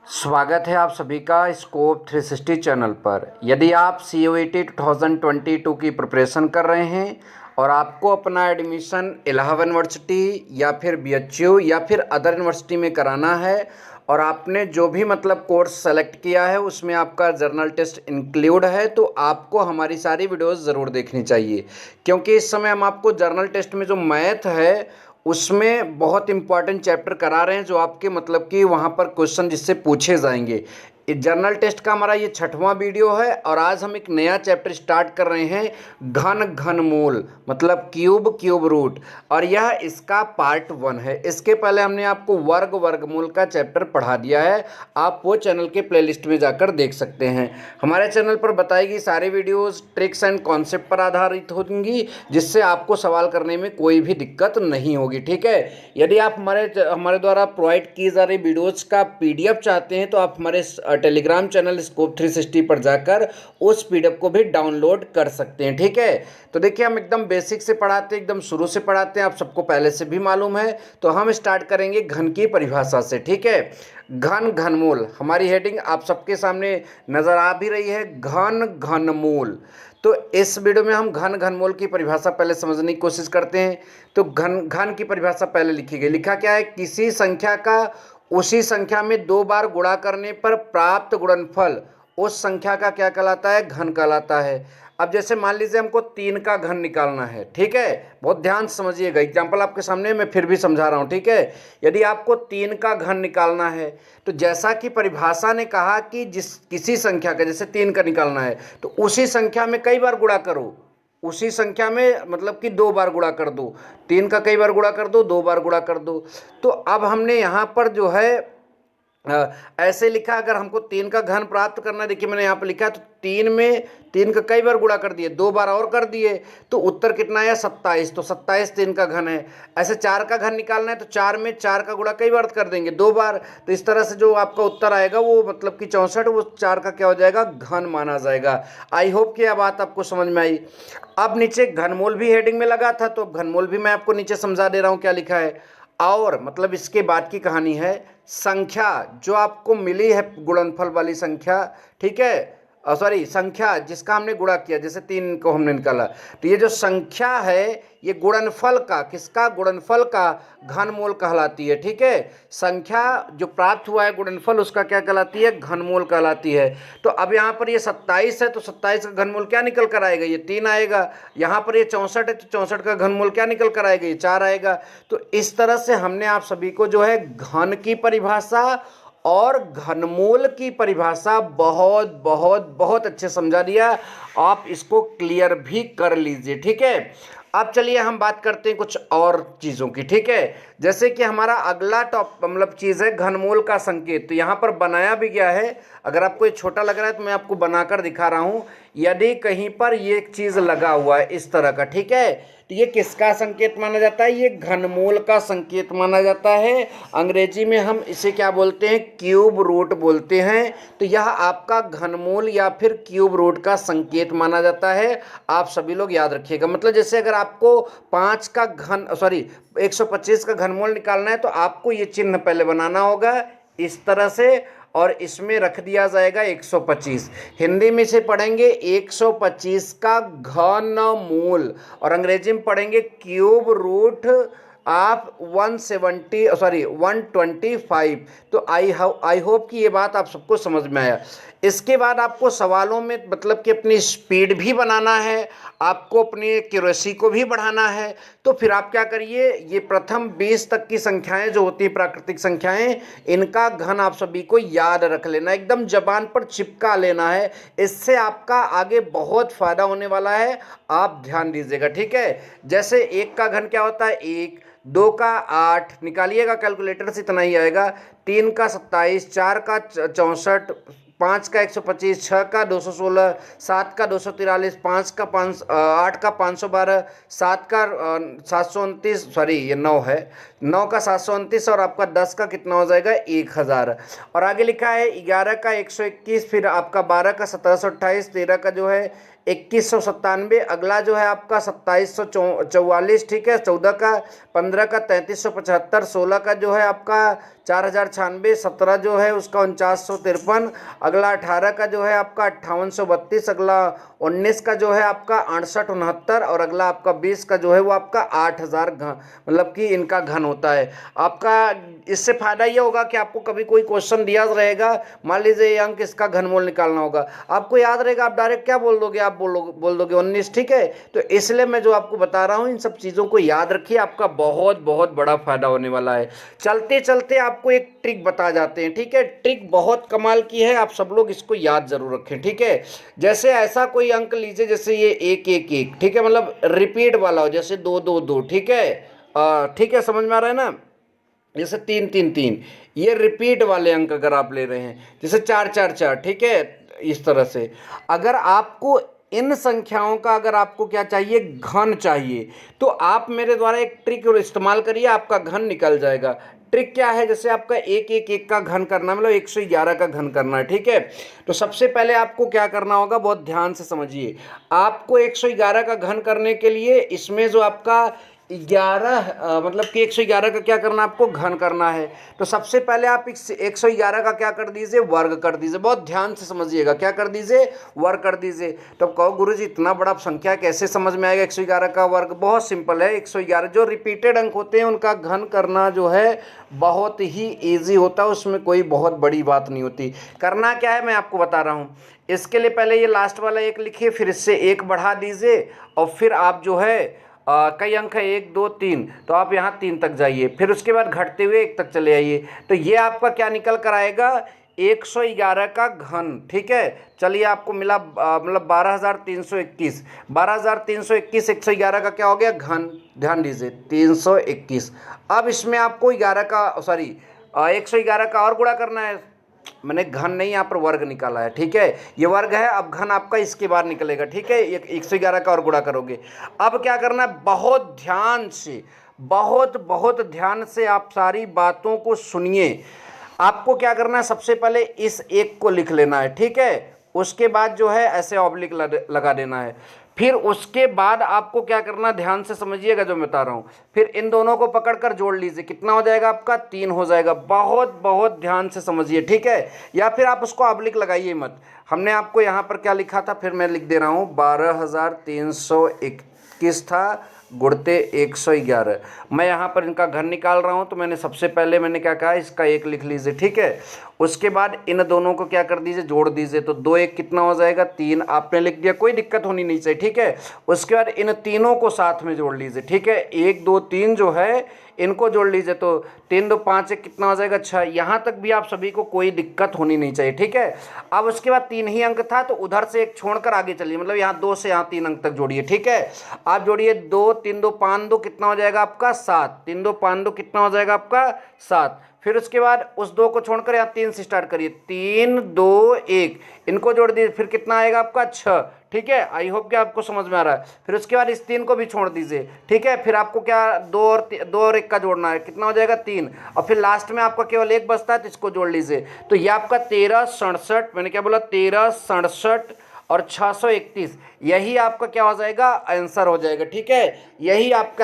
स्वागत है आप सभी का स्कोप 360 चैनल पर। यदि आप CUET 2022 की प्रिपरेशन कर रहे हैं और आपको अपना एडमिशन इलाहाबाद यूनिवर्सिटी या फिर BHU या फिर अदर यूनिवर्सिटी में कराना है और आपने जो भी कोर्स सेलेक्ट किया है उसमें आपका जर्नल टेस्ट इंक्लूड है, तो आपको हमारी सारी वीडियोस ज़रूर देखनी चाहिए, क्योंकि इस समय हम आपको जर्नल टेस्ट में जो मैथ है उसमें बहुत इंपॉर्टेंट चैप्टर करा रहे हैं, जो आपके कि वहाँ पर क्वेश्चन जिससे पूछे जाएंगे। इस जर्नल टेस्ट का हमारा ये 6वां वीडियो है और आज हम एक नया चैप्टर स्टार्ट कर रहे हैं, घन घनमूल क्यूब रूट, और यह इसका पार्ट 1 है। इसके पहले हमने आपको वर्गमूल का चैप्टर पढ़ा दिया है, आप वो चैनल के प्लेलिस्ट में जाकर देख सकते हैं। हमारे चैनल पर बताई गई सारी वीडियोज़ ट्रिक्स एंड कॉन्सेप्ट पर आधारित होंगी, जिससे आपको सवाल करने में कोई भी दिक्कत नहीं होगी। ठीक है, यदि आप हमारे द्वारा प्रोवाइड की जा रही वीडियोज़ का PDF चाहते हैं तो आप हमारे टेलीग्राम चैनल स्कोप 360 पर जाकर उस PDF को भी डाउनलोड कर सकते हैं। ठीक है, तो देखिए हम एकदम बेसिक से पढ़ाते हैं, एकदम शुरू से पढ़ाते हैं, आप सबको पहले से भी मालूम है। तो हम स्टार्ट करेंगे घन की परिभाषा से। ठीक है, घन घनमूल हमारी हेडिंग आप सबके सामने नजर आ भी रही है, घन घनमूल। तो इस वीडियो में हम घन घनमूल की परिभाषा पहले समझने की कोशिश करते हैं। तो घन की परिभाषा पहले लिखी गई, लिखा क्या है, किसी संख्या का उसी संख्या में 2 बार गुणा करने पर प्राप्त गुणनफल उस संख्या का क्या कहलाता है, घन कहलाता है। अब जैसे मान लीजिए हमको 3 का घन निकालना है। ठीक है, बहुत ध्यान से समझिएगा, एग्जाम्पल आपके सामने मैं फिर भी समझा रहा हूँ। ठीक है, यदि आपको 3 का घन निकालना है तो जैसा कि परिभाषा ने कहा कि किसी संख्या का, जैसे 3 का निकालना है तो उसी संख्या में कई बार गुणा करो, उसी संख्या में कि 2 बार गुणा कर दो। 3 का कई बार गुणा कर दो, 2 बार गुणा कर दो। तो अब हमने यहाँ पर जो है ऐसे लिखा, अगर हमको 3 का घन प्राप्त करना है, देखिए मैंने यहाँ पर लिखा है, तो 3 में 3 का कई बार गुणा कर दिए, 2 बार और कर दिए, तो उत्तर कितना है, 27। तो 27 3 का घन है। ऐसे 4 का घन निकालना है तो 4 में 4 का गुणा कई बार कर देंगे, 2 बार। तो इस तरह से जो आपका उत्तर आएगा वो कि 64, वो 4 का क्या हो जाएगा, घन माना जाएगा। आई होप कि यह बात आपको समझ में आई। अब नीचे घनमूल भी हेडिंग में लगा था, तो घनमूल भी मैं आपको नीचे समझा दे रहा हूँ क्या लिखा है। और इसके बाद की कहानी है, संख्या जो आपको मिली है गुणनफल वाली संख्या, ठीक है, सॉरी संख्या जिसका हमने गुणा किया, जैसे 3 को हमने निकाला, तो ये जो संख्या है ये गुणनफल का, किसका, गुणनफल का घनमूल कहलाती है। ठीक है, संख्या जो प्राप्त हुआ है गुणनफल, उसका क्या कहलाती है, घनमूल कहलाती है। तो अब यहाँ पर ये 27 है तो 27 का घनमूल क्या निकल कर आएगा, ये 3 आएगा। यहाँ पर ये 64 है तो 64 का घनमूल क्या निकल कर आएगा, ये 4 आएगा। तो इस तरह से हमने आप सभी को जो है घन की परिभाषा और घनमूल की परिभाषा बहुत बहुत बहुत अच्छे समझा दिया। आप इसको क्लियर भी कर लीजिए। ठीक है, अब चलिए हम बात करते हैं कुछ और चीज़ों की। ठीक है, जैसे कि हमारा अगला चीज़ है घनमूल का संकेत। तो यहाँ पर बनाया भी गया है, अगर आपको ये छोटा लग रहा है तो मैं आपको बनाकर दिखा रहा हूँ। यदि कहीं पर ये चीज़ लगा हुआ है इस तरह का, ठीक है, तो ये किसका संकेत माना जाता है, ये घनमूल का संकेत माना जाता है। अंग्रेजी में हम इसे क्या बोलते हैं, क्यूब रूट बोलते हैं। तो यह आपका घनमूल या फिर क्यूब रूट का संकेत माना जाता है। आप सभी लोग याद रखिएगा, जैसे अगर आपको 125 का घनमूल निकालना है तो आपको ये चिन्ह पहले बनाना होगा इस तरह से, और इसमें रख दिया जाएगा 125। हिंदी में से पढ़ेंगे 125 का घनमूल, और अंग्रेजी में पढ़ेंगे क्यूब रूट आप 125। तो आई होप कि ये बात आप सबको समझ में आया। इसके बाद आपको सवालों में कि अपनी स्पीड भी बनाना है, आपको अपनी एक्यूरेसी को भी बढ़ाना है। तो फिर आप क्या करिए, ये प्रथम 20 तक की संख्याएं जो होती हैं प्राकृतिक संख्याएं, इनका घन आप सभी को याद रख लेना, एकदम जबान पर चिपका लेना है। इससे आपका आगे बहुत फायदा होने वाला है, आप ध्यान दीजिएगा। ठीक है, जैसे 1 का घन क्या होता है, 1, 2 का 8 निकालिएगा कैलकुलेटर से, इतना ही आएगा। 3 का 27, 4 का 64, 5 का 125, 6 का 216, 7 का 243, 5 का 8 का 512, 7 का 729, सॉरी ये 9 है, 9 का 729, और आपका 10 का कितना हो जाएगा, 1000। और आगे लिखा है 11 का 121, फिर आपका 12 का 1728, 13 का जो है 2197, अगला जो है आपका 2744, ठीक है, 14 का, 15 का 3375, 16 का जो है आपका 4096, 17 जो है उसका 4953, अगला 18 का जो है आपका 5832, अगला 19 का जो है आपका 6869, और अगला आपका 20 का जो है वो आपका 8000 घन, मतलब कि इनका घन होता है आपका। इससे फायदा ये होगा कि आपको कभी कोई क्वेश्चन दिया रहेगा, मान लीजिए ये अंक इसका घनमूल निकालना होगा, आपको याद रहेगा, आप डायरेक्ट क्या बोल दोगे, आप बोल दोगे 19, ठीक है। तो इसलिए मैं जो आपको बता रहा हूँ इन सब चीज़ों को याद रखिए, आपका बहुत बहुत बड़ा फायदा होने वाला है। चलते चलते आपको एक ट्रिक बता जाते हैं, ठीक है, ट्रिक बहुत कमाल की है, आप सब लोग इसको याद जरूर रखें, ठीक है। जैसे ऐसा कोई अंक लीजिए, जैसे ये 1 1 1, ठीक है, मतलब रिपीट वाला हो, जैसे 2 2 2, ठीक है, ठीक है, समझ में आ रहा है ना। जैसे 3 3 3, ये रिपीट वाले अंक अगर आप ले रहे हैं, जैसे 4 4 4, ठीक है, इस तरह से। अगर आपको इन संख्याओं का अगर आपको क्या चाहिए, घन चाहिए, तो आप मेरे द्वारा एक ट्रिक इस्तेमाल करिए, आपका घन निकल जाएगा। ट्रिक क्या है, जैसे आपका 1 1 1 का घन करना, मतलब 111 का घन करना है, ठीक है। तो सबसे पहले आपको क्या करना होगा, बहुत ध्यान से समझिए। आपको 111 का घन करने के लिए इसमें जो आपका 11 मतलब कि 111 का क्या करना, आपको घन करना है। तो सबसे पहले आप 111 का क्या कर दीजिए, वर्ग कर दीजिए। बहुत ध्यान से समझिएगा, क्या कर दीजिए, वर्ग कर दीजिए। तो कहो गुरुजी इतना बड़ा संख्या कैसे समझ में आएगा 111 का वर्ग? बहुत सिंपल है, 111 जो रिपीटेड अंक होते हैं उनका घन करना जो है बहुत ही ईजी होता है, उसमें कोई बहुत बड़ी बात नहीं होती। करना क्या है मैं आपको बता रहा हूँ। इसके लिए पहले ये लास्ट वाला 1 लिखिए, फिर इससे 1 बढ़ा दीजिए, और फिर आप जो है कई अंक है 1 2 3, तो आप यहाँ 3 तक जाइए, फिर उसके बाद घटते हुए 1 तक चले आइए। तो ये आपका क्या निकल कर आएगा, 111 का घन, ठीक है। चलिए आपको मिला मतलब 12321, 12321 111 का क्या हो गया, घन। ध्यान दीजिए 321। अब इसमें आपको 111 का और गुणा करना है। मैंने घन नहीं, यहाँ पर वर्ग निकाला है, ठीक है, ये वर्ग है। अब घन आपका इसके बाद निकलेगा, ठीक है, 111 का और गुणा करोगे। अब क्या करना है, बहुत ध्यान से, बहुत बहुत ध्यान से आप सारी बातों को सुनिए। आपको क्या करना है, सबसे पहले इस 1 को लिख लेना है, ठीक है, उसके बाद जो है ऐसे ऑब्लिक लगा देना है। फिर उसके बाद आपको क्या करना, ध्यान से समझिएगा जो मैं बता रहा हूँ। फिर इन दोनों को पकड़कर जोड़ लीजिए, कितना हो जाएगा आपका, 3 हो जाएगा। बहुत बहुत ध्यान से समझिए, ठीक है। या फिर आप उसको ऑब्लिक लगाइए मत। हमने आपको यहाँ पर क्या लिखा था, फिर मैं लिख दे रहा हूँ, 12321 था गुणते 111। मैं यहाँ पर इनका घन निकाल रहा हूँ, तो मैंने सबसे पहले मैंने क्या कहा, इसका 1 लिख लीजिए, ठीक है। उसके बाद इन दोनों को क्या कर दीजिए, जोड़ दीजिए, तो 2 1 कितना हो जाएगा, 3। आपने लिख दिया, कोई दिक्कत होनी नहीं चाहिए, ठीक है। उसके बाद इन तीनों को साथ में जोड़ लीजिए, ठीक है, 1 2 3 जो है इनको जोड़ लीजिए, तो 3 2 5 1 कितना हो जाएगा, 6। यहाँ तक भी आप सभी को कोई दिक्कत होनी नहीं चाहिए, ठीक है। अब उसके बाद 3 ही अंक था, तो उधर से 1 छोड़कर आगे चलिए, मतलब यहाँ 2 से यहाँ 3 अंक तक जोड़िए, ठीक है। आप जोड़िए, 2 3 2 5 2 कितना हो जाएगा आपका, 7। 3 2 5 2 कितना हो जाएगा आपका, 7। फिर उसके बाद उस 2 को छोड़कर यहाँ 3 से स्टार्ट करिए, 3 2 1, इनको जोड़ दीजिए, फिर कितना आएगा आपका, 6, ठीक है। आई होप कि आपको समझ में आ रहा है। फिर उसके बाद इस 3 को भी छोड़ दीजिए, ठीक है। फिर आपको क्या 2 और 1 का जोड़ना है, कितना हो जाएगा, 3, और फिर लास्ट में आपका केवल 1 बचता है, तो इसको जोड़ लीजिए। तो ये आपका 1367, मैंने क्या बोला, 1367 और 631, यही आपका क्या हो जाएगा, आंसर हो जाएगा, ठीक है। यही आपका